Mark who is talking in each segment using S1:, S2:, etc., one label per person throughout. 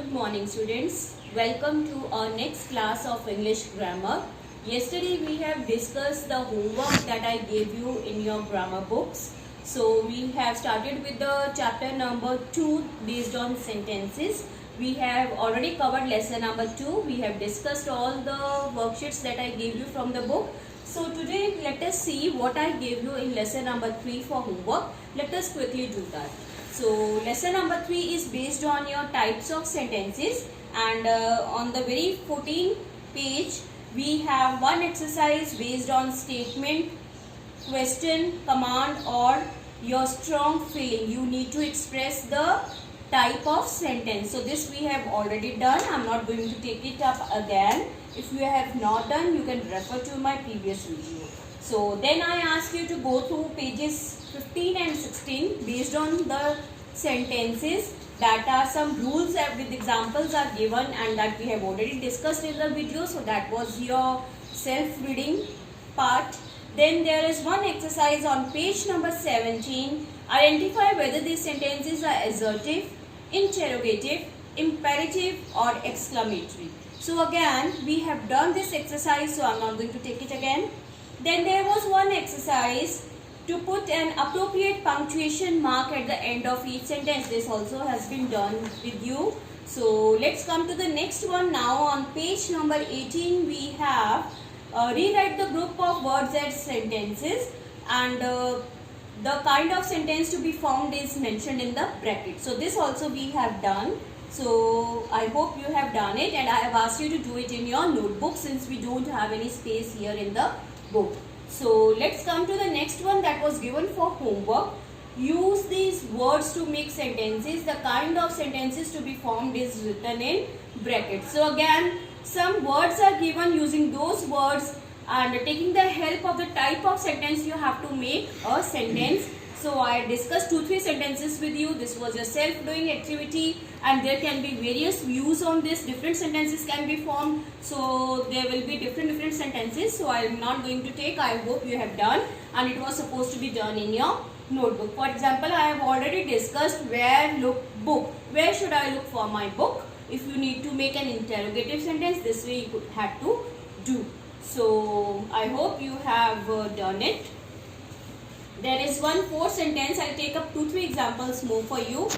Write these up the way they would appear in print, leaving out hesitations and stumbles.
S1: Good morning students. Welcome to our next class of English grammar. Yesterday we have discussed the homework that I gave you in your grammar books. So we have started with the chapter number 2 based on sentences. We have already covered lesson number 2. We have discussed all the worksheets that I gave you from the book. So today let us see what I gave you in lesson number 3 for homework. Let us quickly do that. So lesson number 3 is based on your types of sentences, and on the very 14th page we have one exercise based on statement, question, command or your strong feeling. You need to express the type of sentence. So this we have already done. I am not going to take it up again. If you have not done, you can refer to my previous video. So then I ask you to go through pages 15 and 16 based on the sentences. That are some rules with examples are given and that we have already discussed in the video. So that was your self-reading part. Then there is one exercise on page number 17. Identify whether these sentences are assertive, interrogative, imperative or exclamatory. So again we have done this exercise, so I am not going to take it again. Then there was one exercise to put an appropriate punctuation mark at the end of each sentence. This also has been done with you. So let's come to the next one now. On page number 18 we have rewrite the group of words as sentences, and the kind of sentence to be formed is mentioned in the bracket. So this also we have done. So I hope you have done it, and I have asked you to do it in your notebook since we don't have any space here in the book. So let's come to the next one that was given for homework. Use these words to make sentences. The kind of sentences to be formed is written in brackets. So again, some words are given. Using those words and taking the help of the type of sentence, you have to make a sentence. So I discussed 2-3 sentences with you. This was a self-doing activity and there can be various views on this. Different sentences can be formed. So there will be different sentences. So I am not going to take. I hope you have done, and it was supposed to be done in your notebook. For example, I have already discussed where look book. Where should I look for my book? If you need to make an interrogative sentence, this way you could have to do. So I hope you have done it. There is one 4 sentence. I'll take up 2-3 examples more for you.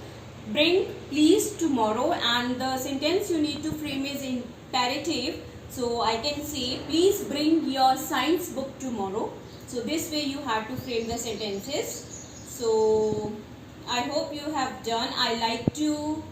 S1: Bring please tomorrow, and the sentence you need to frame is imperative. So I can say please bring your science book tomorrow. So this way you have to frame the sentences. So I hope you have done. I like to,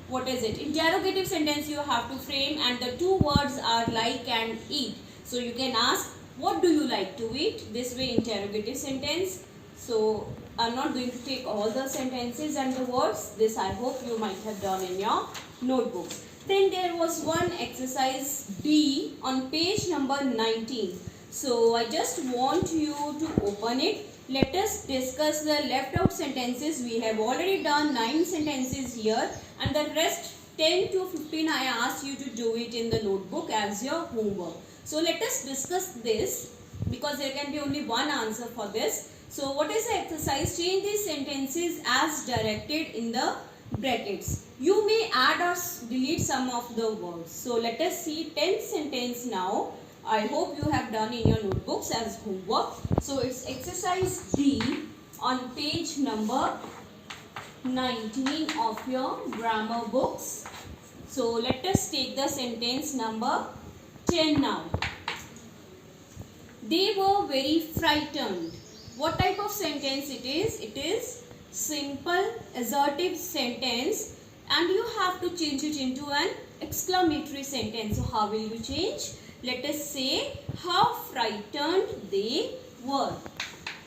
S1: what is it? Interrogative sentence you have to frame, and the 2 words are like and eat. So you can ask, what do you like to eat? This way interrogative sentence. So I am not going to take all the sentences and the words. This I hope you might have done in your notebooks. Then there was one exercise B on page number 19. So I just want you to open it. Let us discuss the left out sentences. We have already done 9 sentences here, and the rest 10 to 15 I asked you to do it in the notebook as your homework. So let us discuss this because there can be only one answer for this. So what is the exercise? Change these sentences as directed in the brackets. You may add or delete some of the words. So let us see 10th sentence now. I hope you have done in your notebooks as homework. So it's exercise D on page number 19 of your grammar books. So let us take the sentence number 10 now. They were very frightened. What type of sentence it is? It is simple assertive sentence, and you have to change it into an exclamatory sentence. So how will you change? Let us say how frightened they were.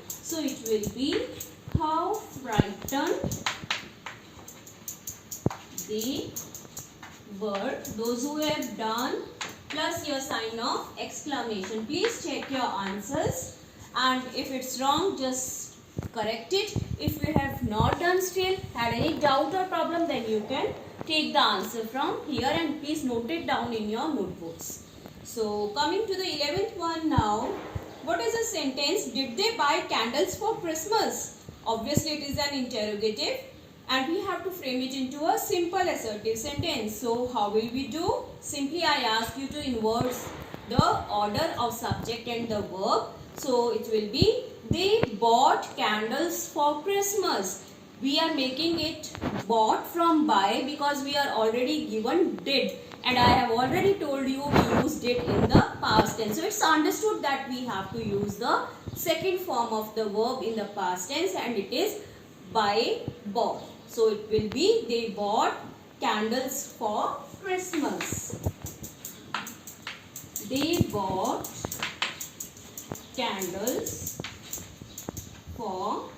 S1: So it will be how frightened they were. Those who have done plus your sign of exclamation. Please check your answers, and if it's wrong just correct it. If you have not done still, had any doubt or problem, then you can take the answer from here and please note it down in your notebooks. So coming to the 11th one now. What is the sentence? Did they buy candles for Christmas? Obviously it is an interrogative. and we have to frame it into a simple assertive sentence. So how will we do? Simply I ask you to invert the order of subject and the verb. So it will be, they bought candles for Christmas. We are making it bought from buy because we are already given did, and I have already told you we used it in the past tense. So it's understood that we have to use the second form of the verb in the past tense, and it is buy, bought. So it will be, they bought candles for Christmas. They bought candles for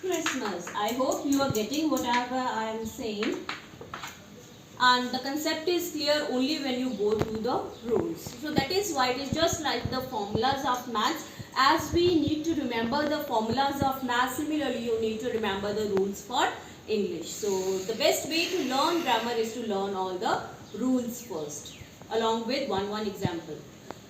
S1: Christmas. I hope you are getting whatever I am saying, and the concept is clear only when you go through the rules. So that is why it is just like the formulas of maths. As we need to remember the formulas of maths, similarly you need to remember the rules for English. So the best way to learn grammar is to learn all the rules first, along with one example.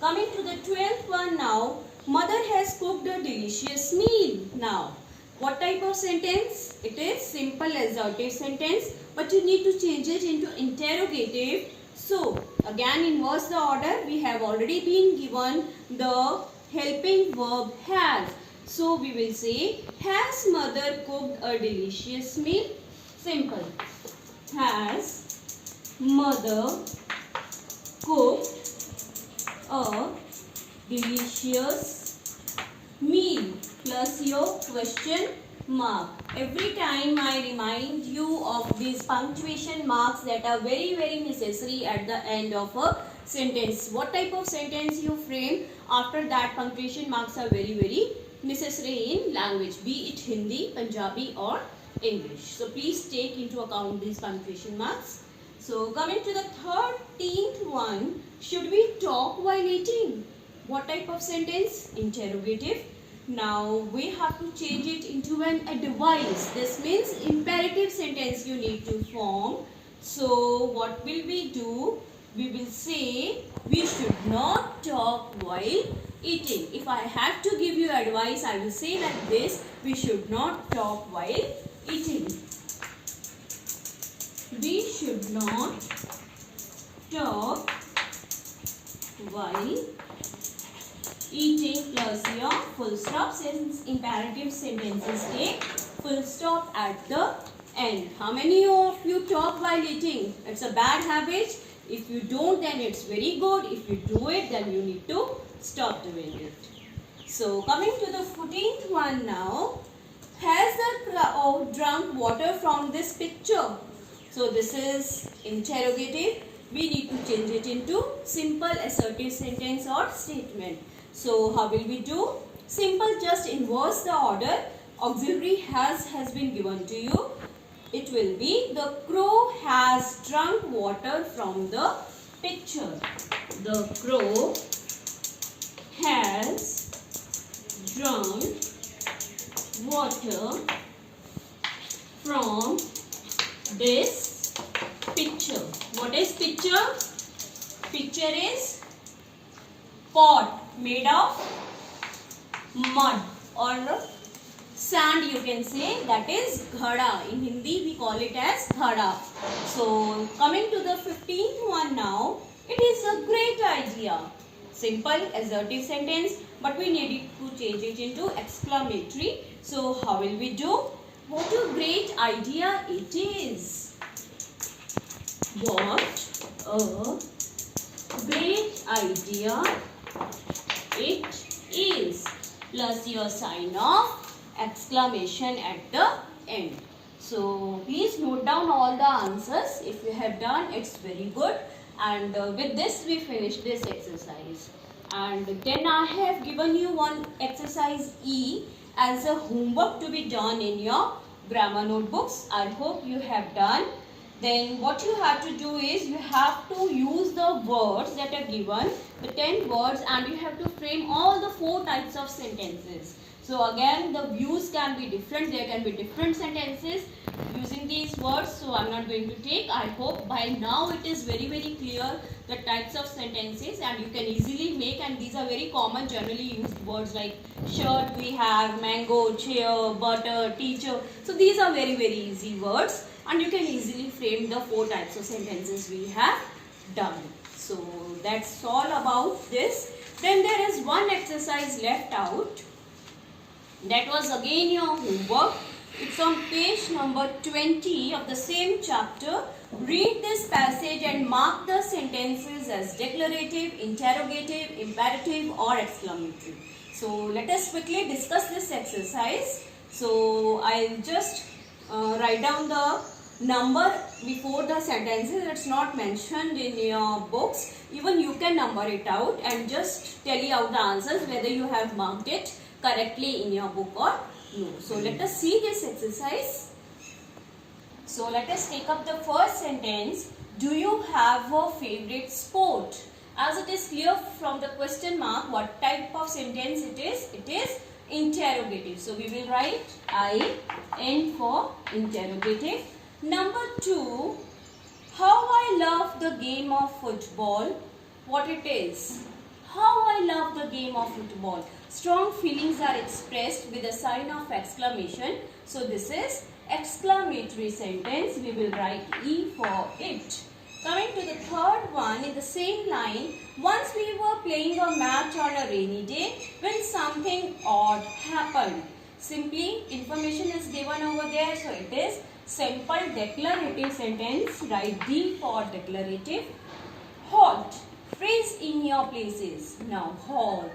S1: Coming to the 12th one now, mother has cooked a delicious meal. Now, what type of sentence? It is simple assertive sentence, but you need to change it into interrogative. So, again inverse the order. We have already been given the helping verb has. So, we will say, has mother cooked a delicious meal? Simple. Has mother cooked a delicious meal plus your question mark. Every time I remind you of these punctuation marks that are very necessary at the end of a sentence. What type of sentence you frame after that, punctuation marks are very necessary in language, be it Hindi, Punjabi or English. So please take into account these punctuation marks. So coming to the 13th one, should we talk while eating? What type of sentence? Interrogative. Now we have to change it into an advice. This means imperative sentence you need to form. So what will we do? We will say we should not talk while eating. If I have to give you advice, I will say like this: we should not talk while eating. We should not talk while eating plus your full stop, since imperative sentences take full stop at the end. How many of you talk while eating? It's a bad habit. If you don't, then it's very good. If you do it, then you need to stop doing it. So coming to the 14th one now. Has the crowd drunk water from this picture? So this is interrogative. We need to change it into simple assertive sentence or statement. So how will we do? Simple, just inverse the order. Auxiliary has been given to you. It will be, the crow has drunk water from the picture. The crow has drunk water from this picture. What is picture? Picture is pot made of mud or sand, you can say. That is ghada. In Hindi we call it as ghada. So coming to the 15th one now. It is a great idea. Simple assertive sentence, but we need to change it into exclamatory. So how will we do? What a great idea it is. What a great idea it is. Plus your sign of exclamation at the end. So please note down all the answers. If you have done, it's very good. And with this we finish this exercise. And then I have given you one exercise E as a homework to be done in your grammar notebooks. I hope you have done. Then what you have to do is you have to use the words that are given, the 10 words, and you have to frame all the 4 types of sentences. So again, the views can be different. There can be different sentences using these words. So I'm not going to take. I hope by now it is very clear the types of sentences, and you can easily make, and these are very common generally used words like shirt we have, mango, chair, butter, teacher. So these are very easy words, and you can easily frame the 4 types of sentences we have done. So that's all about this. Then there is one exercise left out. That was again your homework. It's on page number 20 of the same chapter. Read this passage and mark the sentences as declarative, interrogative, imperative or exclamatory. So let us quickly discuss this exercise. So I'll just write down the number before the sentences. It's not mentioned in your books. Even you can number it out and just tell you out the answers whether you have marked it correctly in your book or no. So let us see this exercise. So let us take up the first sentence. Do you have a favorite sport? As it is clear from the question mark what type of sentence it is. It is interrogative. So we will write IN for interrogative. Number 2. How I love the game of football. What it is? How I love the game of football. Strong feelings are expressed with a sign of exclamation. So this is exclamatory sentence. We will write E for it. Coming to the third one in the same line. Once we were playing a match on a rainy day when something odd happened. Simply information is given over there. So it is simple declarative sentence. Write D for declarative. Halt. Freeze in your places. Now halt.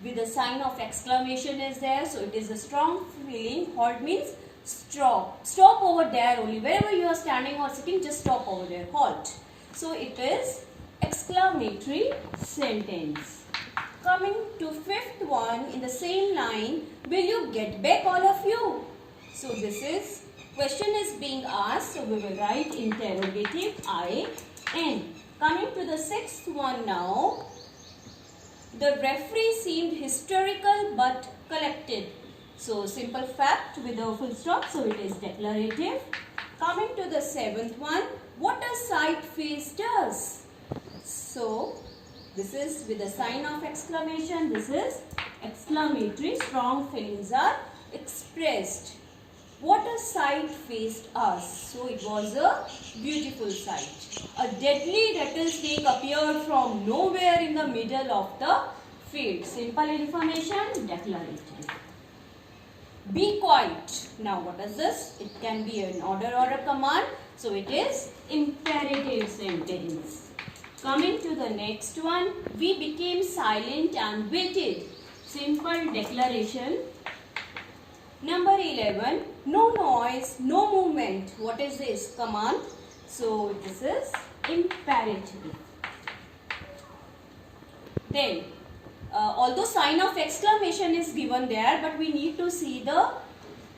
S1: With a sign of exclamation is there. So it is a strong feeling. Halt means stop. Stop over there only. Wherever you are standing or sitting, just stop over there. Halt. So it is exclamatory sentence. Coming to fifth one in the same line. Will you get back, all of you? So this is question is being asked. So we will write interrogative IN. Coming to the sixth one now. The referee seemed hysterical but collected. So simple fact with a full stop. So it is declarative. Coming to the seventh one. What a sight face does. So this is with a sign of exclamation. This is exclamatory. Strong feelings are expressed. What a sight faced us. So it was a beautiful sight. A deadly rattlesnake appeared from nowhere in the middle of the field. Simple information, declarative. Be quiet. Now what is this? It can be an order or a command. So it is imperative sentence. Coming to the next one. We became silent and waited. Simple declaration. Number 11. No noise, no movement. What is this? Command. So this is imperative. Then although sign of exclamation is given there, but we need to see the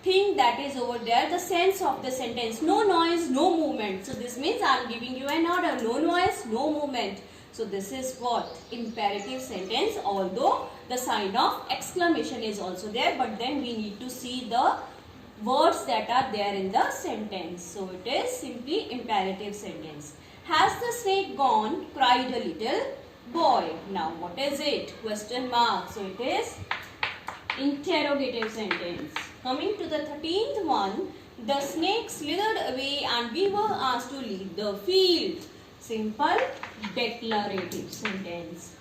S1: thing that is over there, the sense of the sentence. No noise, no movement. So this means I am giving you an order. No noise, no movement. So this is what? Imperative sentence, although the sign of exclamation is also there, but then we need to see the words that are there in the sentence. So it is simply imperative sentence. Has the snake gone? Cried a little boy. Now what is it? Question mark. So it is interrogative sentence. Coming to the 13th one. The snake slithered away and we were asked to leave the field. Simple declarative sentence.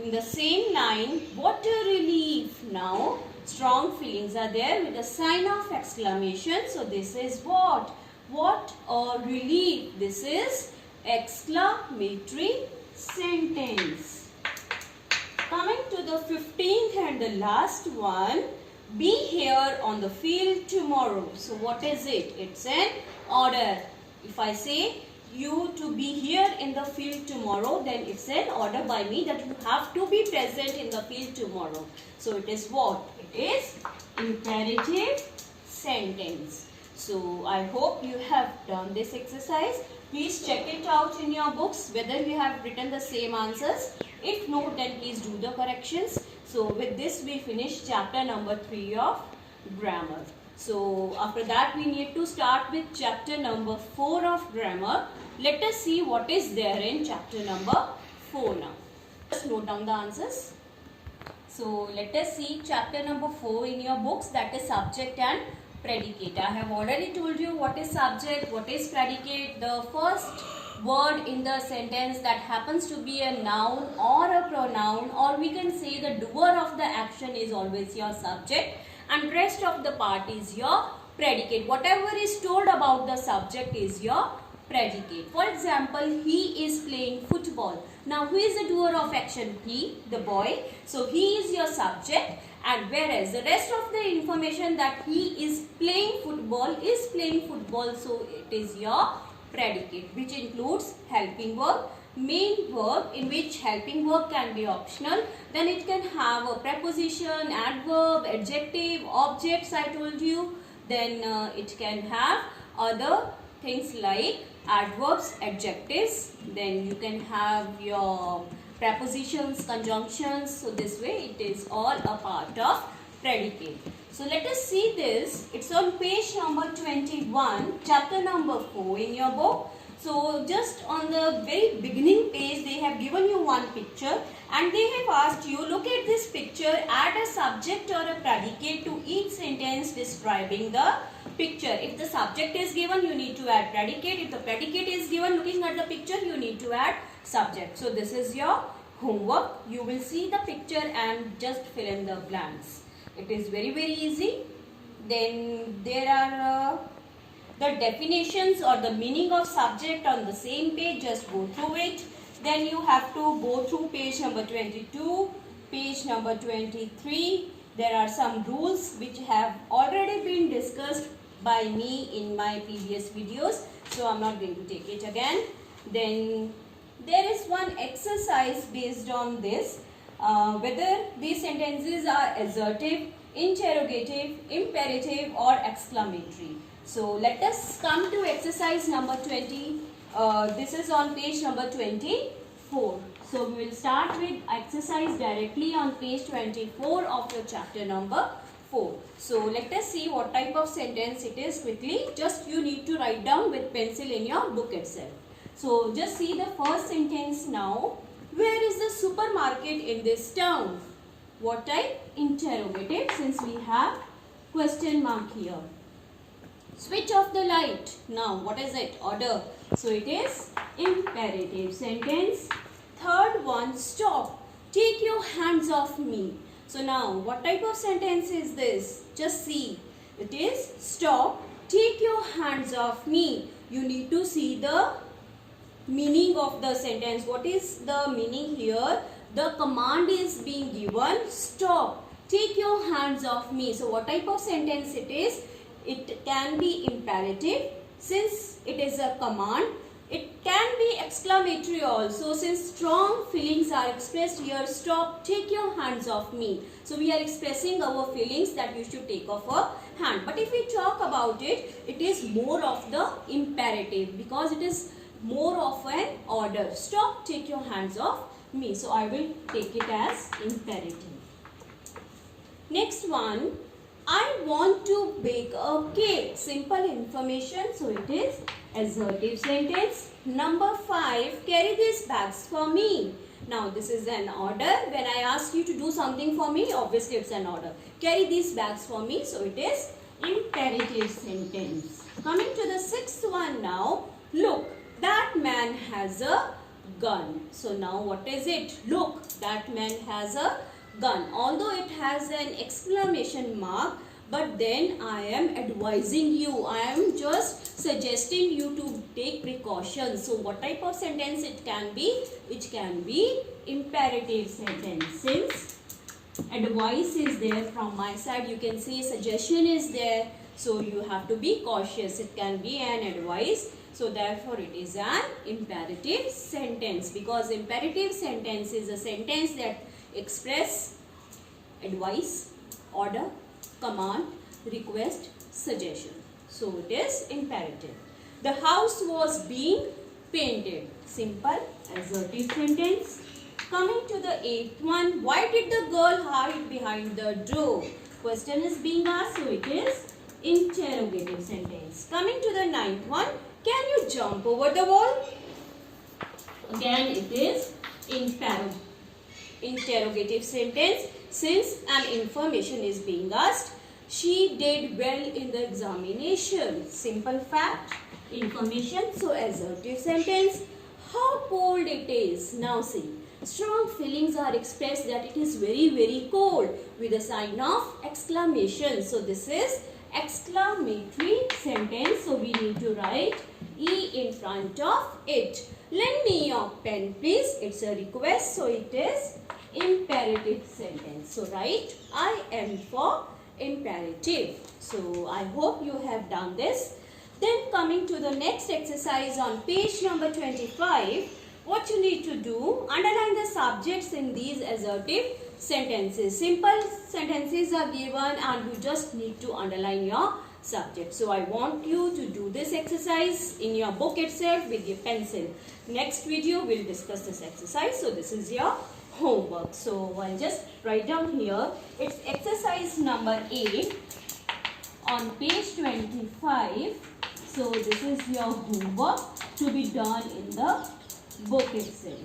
S1: In the same line, what a relief. Now strong feelings are there with a sign of exclamation. So this is what? What a relief. This is exclamatory sentence. Coming to the 15th and the last one. Be here on the field tomorrow. So what is it? It's an order. If I say you to be here in the field tomorrow, then it's an order by me that you have to be present in the field tomorrow. So it is what? It is imperative sentence. So I hope you have done this exercise. Please check it out in your books whether you have written the same answers. If no, then please do the corrections. So with this we finish chapter number 3 of grammar. So after that we need to start with chapter number 4 of grammar. Let us see what is there in chapter number 4 now. Just note down the answers. So let us see chapter number 4 in your books, that is subject and predicate. I have already told you what is subject, what is predicate. The first word in the sentence that happens to be a noun or a pronoun, or we can say the doer of the action is always your subject, and rest of the part is your predicate. Whatever is told about the subject is your predicate. For example, he is playing football. Now who is the doer of action? He, the boy. So he is your subject, and whereas the rest of the information that he is playing football, so it is your predicate, which includes helping verb, main verb, in which helping verb can be optional. Then it can have a preposition, adverb, adjective, objects I told you. Then it can have other things like adverbs, adjectives. Then you can have your prepositions, conjunctions. So this way it is all a part of predicate. So let us see this. It's on page number 21, chapter number 4 in your book. So just on the very beginning page, they have given you one picture and they have asked you, look at this picture, add a subject or a predicate to each sentence describing the picture. If the subject is given, you need to add predicate. If the predicate is given, looking at the picture, you need to add subject. So this is your homework. You will see the picture and just fill in the blanks. It is very easy. Then there are the definitions or the meaning of subject on the same page. Just go through it. Then you have to go through page number 22, page number 23. There are some rules which have already been discussed by me in my previous videos. So I'm not going to take it again. Then there is one exercise based on this. Whether these sentences are assertive, interrogative, imperative or exclamatory. So let us come to exercise number 20. This is on page number 24. So we will start with exercise directly on page 24 of your chapter number 4. So let us see what type of sentence it is quickly. Just you need to write down with pencil in your book itself. So just see the first sentence now. Where is the supermarket in this town? What type? Interrogative, since we have question mark here. Switch off the light. Now what is it? Order. So it is imperative sentence. Third one, stop. Take your hands off me. So now what type of sentence is this? Just see. It is stop. Take your hands off me. You need to see the meaning of the sentence. What is the meaning here? The command is being given, stop, take your hands off me. So what type of sentence it is? It can be imperative since it is a command. It can be exclamatory also since strong feelings are expressed here. Stop, take your hands off me. So we are expressing our feelings that you should take off a hand. But if we talk about it, it is more of the imperative because it is more of an order. Stop, take your hands off me. So I will take it as imperative. Next one, I want to bake a cake. Simple information. So it is assertive sentence. Number 5, carry these bags for me. Now this is an order. When I ask you to do something for me, obviously it's an order. Carry these bags for me. So it is imperative sentence. Coming to the 6th one now. Look, that man has a gun. So now what is it? Look, that man has a gun. Although it has an exclamation mark, but then I am advising you. I am just suggesting you to take precautions. So what type of sentence it can be? It can be imperative sentence. Since advice is there from my side, you can say suggestion is there. So you have to be cautious. It can be an advice. So therefore it is an imperative sentence, because imperative sentence is a sentence that express advice, order, command, request, suggestion. So it is imperative. The house was being painted. Simple assertive sentence. Coming to the 8th one, why did the girl hide behind the door? Question is being asked, so it is interrogative sentence. Coming to the 9th one, can you jump over the wall? Again, it is interrogative sentence. Since an information is being asked, she did well in the examination. Simple fact, information, so assertive sentence. How cold it is. Now see, strong feelings are expressed that it is very, very cold with a sign of exclamation. So this is exclamatory sentence. So we need to write E in front of it. Lend me your pen, please. It's a request. So it is imperative sentence. So write I am for imperative. So I hope you have done this. Then coming to the next exercise on page number 25, what you need to do, underline the subjects in these assertive sentences. Simple sentences are given and you just need to underline your subject. So I want you to do this exercise in your book itself with your pencil. Next video we'll discuss this exercise. So this is your homework. So I'll just write down here. It's exercise number 8 on page 25. So this is your homework to be done in the book itself.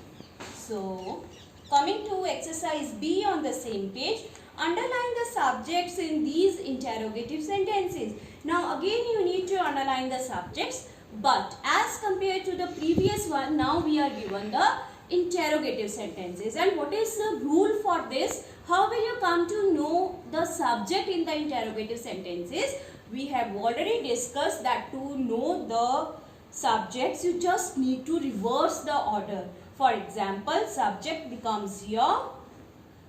S1: So coming to exercise B on the same page, underline the subjects in these interrogative sentences. Now again you need to underline the subjects, but as compared to the previous one, now we are given the interrogative sentences. And what is the rule for this? How will you come to know the subject in the interrogative sentences? We have already discussed that to know the subjects, you just need to reverse the order. For example, subject becomes your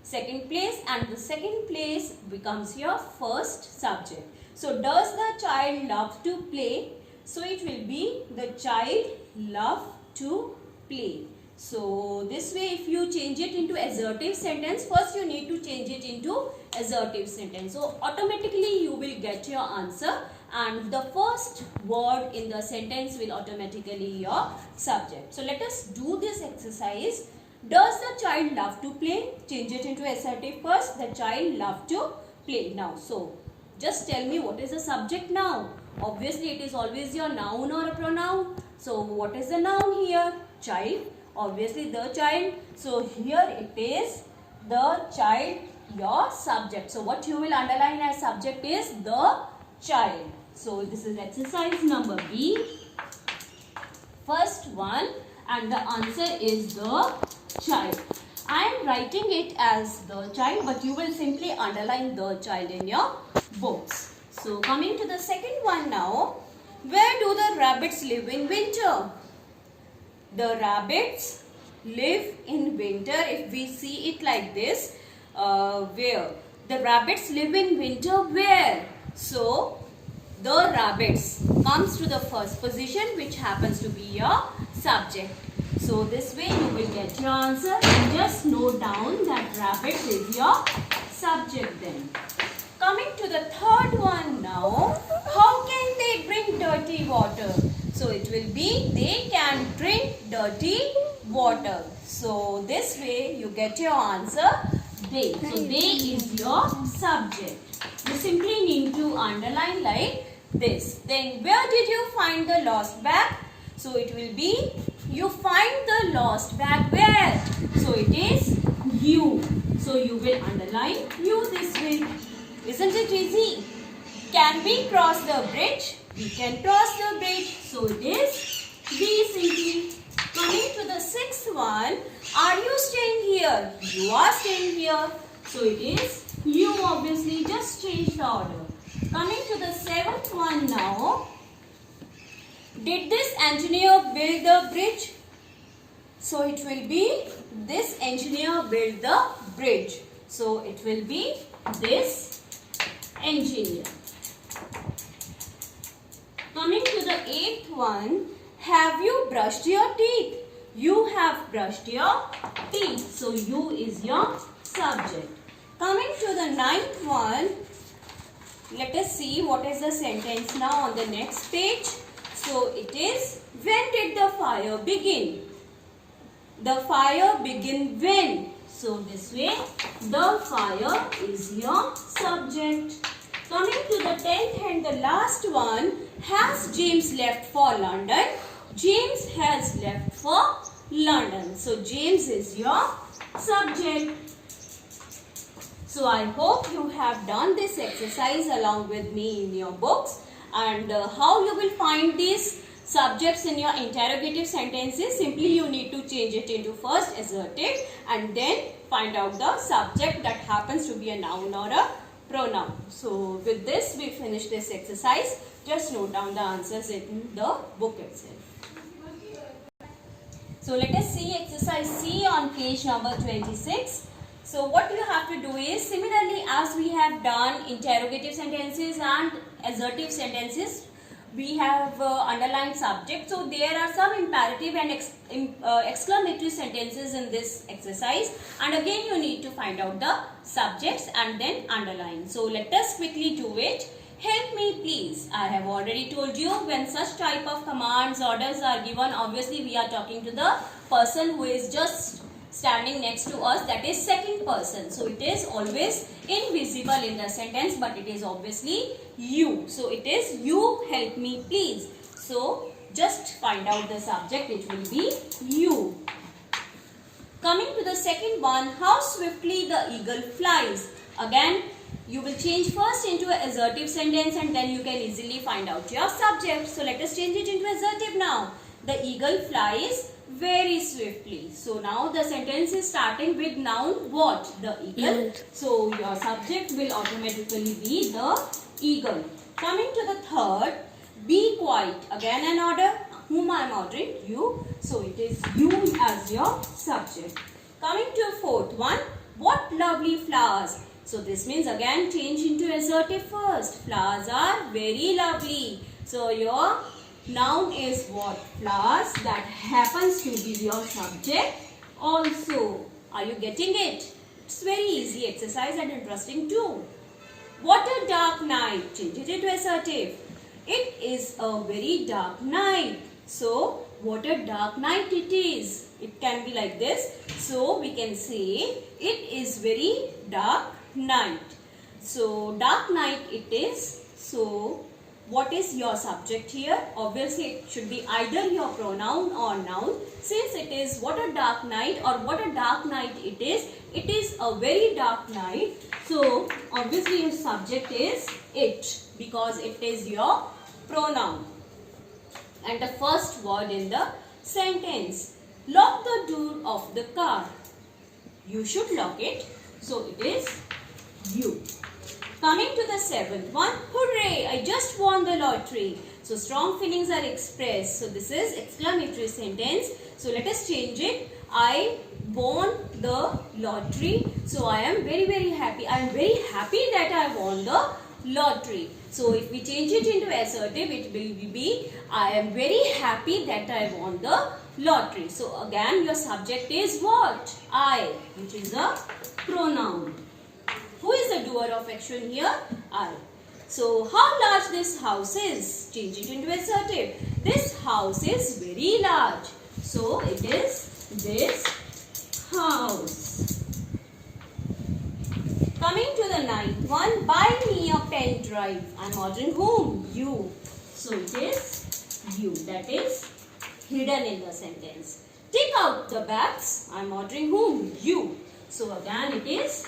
S1: second place and the second place becomes your first subject. So, does the child love to play? So, it will be the child love to play. So, this way if you change it into assertive sentence, first you need to change it into assertive sentence. So, automatically you will get your answer and the first word in the sentence will automatically your subject. So, let us do this exercise. Does the child love to play? Change it into assertive first. The child love to play. Now, so just tell me what is the subject now. Obviously, it is always your noun or a pronoun. So, what is the noun here? Child. Obviously, the child. So, here it is the child, your subject. So, what you will underline as subject is the child. So, this is exercise number B. First one, and the answer is the child. I am writing it as the child, but you will simply underline the child in your books. So, coming to the second one now. Where do the rabbits live in winter? The rabbits live in winter. If we see it like this, where? The rabbits live in winter where? So, the rabbits comes to the first position, which happens to be your subject. So, this way you will get your answer and just note down that rabbits is your subject then. Coming to the third one now, how can they drink dirty water? So, it will be they can drink dirty water. So, this way you get your answer they. So, they is your subject. You simply need to underline like this. Then, where did you find the lost bag? So, it will be you find the lost bag where? So, it is you. So, you will underline you this way. Isn't it easy? Can we cross the bridge? We can cross the bridge. So, it is B simply. Coming to the sixth one. Are you staying here? You are staying here. So, it is you obviously. Just change the order. Coming to the seventh one now. Did this engineer build the bridge? So, it will be this engineer built the bridge. So, it will be this engineer. Coming to the eighth one. Have you brushed your teeth? You have brushed your teeth. So, you is your subject. Coming to the ninth one. Let us see what is the sentence now on the next page. So, it is, when did the fire begin? The fire began when? So this way, the fire is your subject. Coming to the 10th and the last one, has James left for London? James has left for London. So James is your subject. So I hope you have done this exercise along with me in your books. And how you will find these subjects in your interrogative sentences? Simply you need to change it into first assertive and then find out the subject that happens to be a noun or a pronoun. So with this we finish this exercise. Just note down the answers in the book itself. So let us see exercise C on page number 26. So what you have to do is, similarly as we have done interrogative sentences and assertive sentences, we have underlined subject. So there are some imperative and exclamatory sentences in this exercise, and again you need to find out the subjects and then underline. So let us quickly do it. Help me please. I have already told you, when such type of commands, orders are given, obviously we are talking to the person who is just standing next to us, that is second person. So it is always invisible in the sentence, but it is obviously you. So it is you, help me please. So just find out the subject, it will be you. Coming to the second one, how swiftly the eagle flies. Again, you will change first into an assertive sentence and then you can easily find out your subject. So let us change it into assertive now. The eagle flies very swiftly. So now the sentence is starting with noun what? The eagle. So your subject will automatically be the eagle. Coming to the third, be quiet. Again an order. Whom I am ordering? You. So it is you as your subject. Coming to fourth one, what lovely flowers. So this means again change into assertive first. Flowers are very lovely. So your noun is what? Flowers. That happens to be your subject also. Are you getting it? It's very easy exercise and interesting too. What a dark night. Change it into assertive. It is a very dark night. So what a dark night it is. It can be like this. So we can say it is very dark night. So dark night it is. So what is your subject here? Obviously it should be either your pronoun or noun. Since it is what a dark night or what a dark night it is a very dark night. So obviously your subject is it, because it is your pronoun and the first word in the sentence. Lock the door of the car. You should lock it. So it is you. Coming to the seventh one, hooray, I just won the lottery. So strong feelings are expressed. So this is exclamatory sentence. So let us change it. I won the lottery. So I am very, very happy. I am very happy that I won the lottery. So if we change it into assertive, it will be I am very happy that I won the lottery. So again your subject is what? I, which is a pronoun. Who is the doer of action here? I. So how large this house is? Change it into assertive. This house is very large. So it is this house. Coming to the ninth one, buy me a pen drive. I am ordering whom? You. So it is you. That is hidden in the sentence. Take out the bags. I am ordering whom? You. So again it is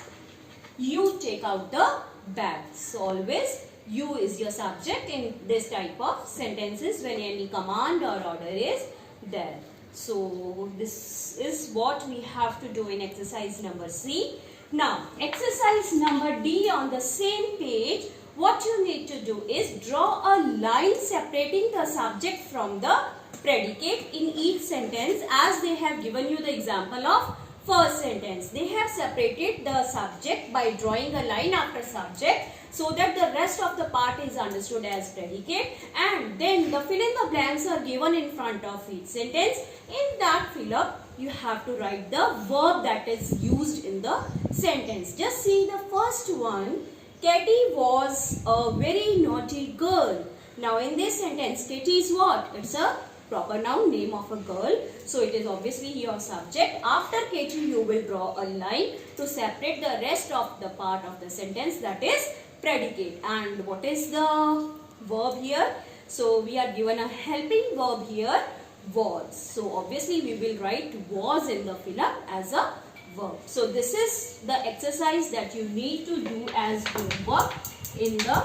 S1: you take out the bags. So always you is your subject in this type of sentences when any command or order is there. So this is what we have to do in exercise number C. Now exercise number D on the same page, what you need to do is draw a line separating the subject from the predicate in each sentence, as they have given you the example of first sentence. They have separated the subject by drawing a line after subject so that the rest of the part is understood as predicate, and then the fill in the blanks are given in front of each sentence. In that fill up you have to write the verb that is used in the sentence. Just see the first one. Katie was a very naughty girl. Now in this sentence, Katie is what? It's a proper noun, name of a girl. So it is obviously your subject. After catching, you will draw a line to separate the rest of the part of the sentence, that is predicate. And what is the verb here? So we are given a helping verb here, was. So obviously we will write was in the fill-up as a verb. So this is the exercise that you need to do as homework in the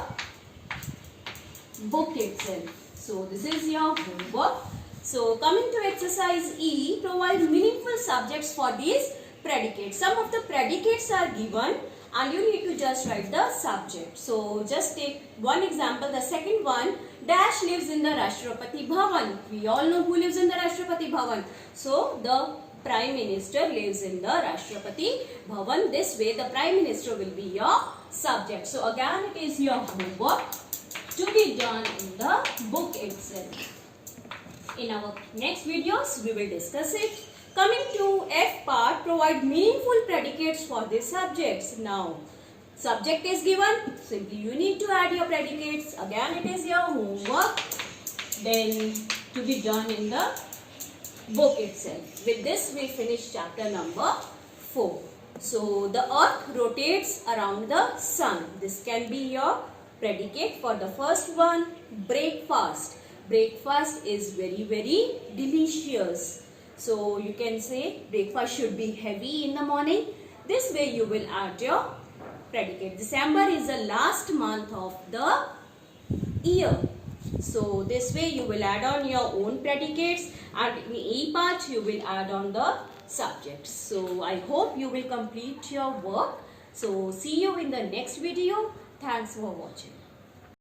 S1: book itself. So this is your homework. So coming to exercise E, provide meaningful subjects for these predicates. Some of the predicates are given and you need to just write the subject. So just take one example. The second one, Dash lives in the Rashtrapati Bhavan. We all know who lives in the Rashtrapati Bhavan. So the Prime Minister lives in the Rashtrapati Bhavan. This way the Prime Minister will be your subject. So again it is your homework to be done in the book itself. In our next videos, we will discuss it. Coming to F part, provide meaningful predicates for these subjects. Now, subject is given. Simply you need to add your predicates. Again, it is your homework. Then to be done in the book itself. With this, we finish chapter number 4. So, the earth rotates around the sun. This can be your predicate for the first one. Breakfast. Breakfast is very delicious. So you can say breakfast should be heavy in the morning. This way you will add your predicate. December is the last month of the year. So this way you will add on your own predicates, and in E part you will add on the subjects. So I hope you will complete your work. So see you in the next video. Thanks for watching.